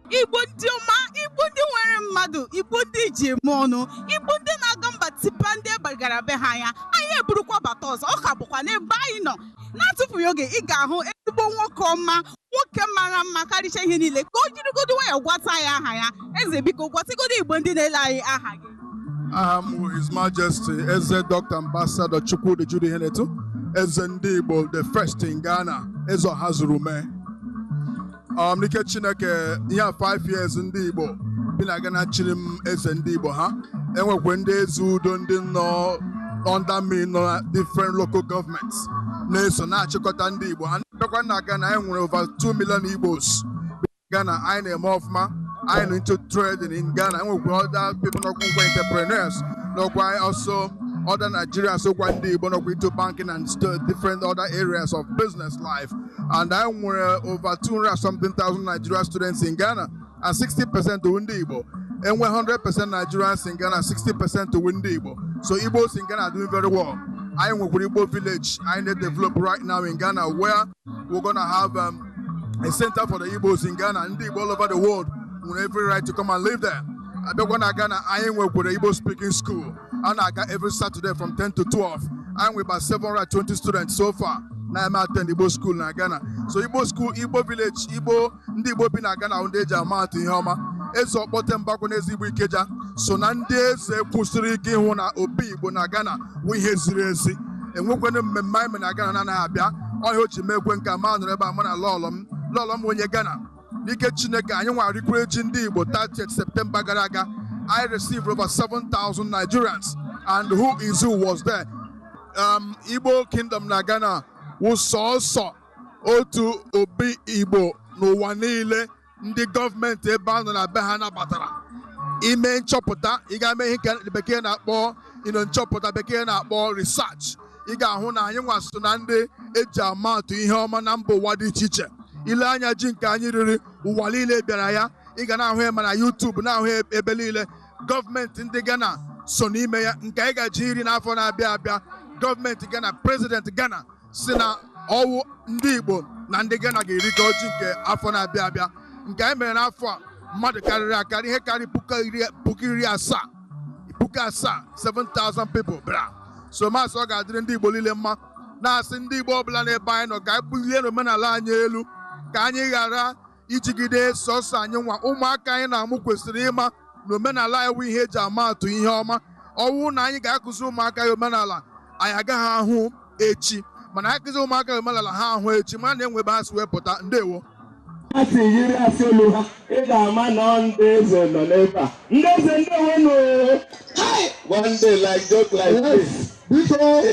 Igbo ndị ọma, Igbo ndị nwere mmadụ, Igbo ndị ji eme ọnụ, Igbo ndị na-aga mba tipa ndị gbagara be ha anya, anyị eburukwa bata ọzọ, ọ ka bụkwa n'ebe anyị nọ. Na-atụfughị oge ị ga-ahụ ezigbo nwoke ọma, nwoke mara mma karịcha ihe niile, ka o jirigodo nwayọ gwata ya aha ya. Eze biko gwatigodo Igbo ndị na-ele anyị aha gị. His Majesty Eze Dr. Ambassador Chukwudi Judy Henetu, Eze ndị Igbo, the first in Ghana, Eze Ọhazurume. Nike Chineke ihe 5 years ndị Igbo bi na Ghana chiri m eze ndị Igbo ha. Enwekwe ndị eze udo ndị nọ under me nọ different local governments na-eso na-achịkọta ndị Igbo. Ndekwa na Ghana anyị nwere over 2 million Igbos. Ghana anyị na-eme ọfụma. I am into trading in Ghana. And we other people not entrepreneurs. No, also other Nigerians who want to banking and different other areas of business life. And I were over 200-something thousand Nigerian students in Ghana, and 60% to Igbo. And 100% Nigerians in Ghana, 60% to Igbo. So Igbos in Ghana are doing very well. I am with Igbo village. I need to develop right now in Ghana, where we're gonna have a center for the Igbos in Ghana and Igbo all over the world. Every right to come and live there. I don't want to Ghana. I am with the Igbo speaking school, and I got every Saturday from 10 to 12. I'm with about 720 students so far. Now I'm at Igbo school in Ghana. So Igbo school, Igbo village, Igbo ndi Igbo bin Ghana on the Jamaica in Homa. Ezo bottom back on Igbo Ikeja. So Nande se kusiri ki hona obi Igbo na Ghana. We hezirezi. And we're going to mime na Ghana na habia. I hope you make when command reba mana lolom when you Ghana. Nike Chineke anyị nwa recruit ndị Igbo 30th September gara aga. I received over 7,000 Nigerians, and who was there. Igbo Kingdom na Ghana was also otu obi Igbo n'ụwa niile ndị gọọmenti ebe a nọ na be ha nabatara ime nchọpụta. Ị ga-eme ihe bekee na-akpọ nchọpụta bekee na-akpọ research. Ị ga-ahụ na anyị nwa so na ndị eji amatụ ihe ọma na mba ụwa dị iche iche. Ile anya ji nke anyị riri ụwa niile bịara ya. Ị ga na-ahụ ya na YouTube, na-ahụ ebe niile. Gọọmenti ndị Ghana so n'ime ya, nke anyị ga-eji iri n'afọ na-abịa abịa. Gọọmenti Ghana, President Ghana si na ọwụ ndị Igbo na ndị Ghana ga-eri ka ọjị nke afọ na-abịa abịa. Nke anyị mere n'afọ a mmadụ karịrị akarị, ihe karịrị puku iri asaa, 7,000 people bịara. So maasị ọ ga-adịrị ndị Igbo niile mma. Na-asị ndị Igbo ọbụla n'ebe anyị nọ ka anyị bulie n'omenala anyị elu, ka anyị ghara ijigide sọsọ anyị nwa. Ụmụaka anyị na-amụ kwesịrị ịma na omenala ya bụ ihe eji ama atụ ihe ọma. Ọwụ na anyị ga-akụzi ụmụaka ya omenala, anyị agaghị ahụ echi. Mana anyị kụzi ụmụaka ya omenala ha ahụ echi, ma na-enwebe ha si wepụta. Ndewo. Asị yiri asị olu ha, ị ga-ama na ndị eze nọ n'ebe a. Ndị eze ndewo nụ. One day like joke like this. Biko,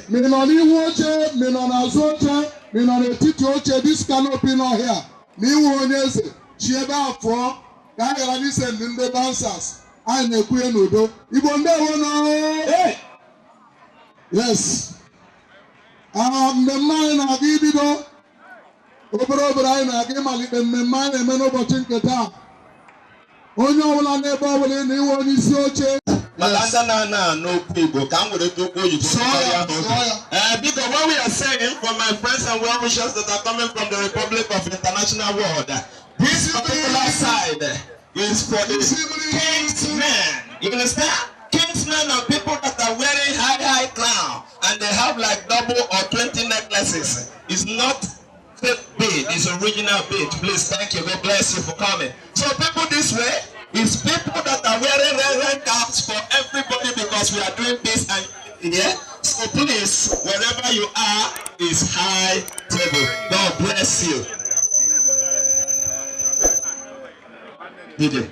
mi nọ n'ihu oche, mi nọ n'azụ oche, mi nọ n'etiti oche, this canopy nọ here. N'ihu onye eze, chi ebe afọ, ka a gara n'ise ndị dancers, anyị na-ekwuye n'udo. Igbo ndewo nọ. Yes. Mmemme anyị na-aga ibido. Obere anyị na-aga ịmalite mmemme anyị na-eme n'ụbọchị nke taa. Onye ọbụla n'ebe ọbụla na iwe onye isi oche. Because what we are saying for my friends and well wishers that are coming from the Republic of International World, this particular side is for the kingsmen. You understand? Kingsmen are people that are wearing high crown and they have like double or 20 necklaces. It's not fake bead, it's original bead. Please, thank you. God bless you for coming. So people this way is people that are wearing red caps for everybody because we are doing this and yeah. So please, wherever you are, is high table. God bless you. DJ.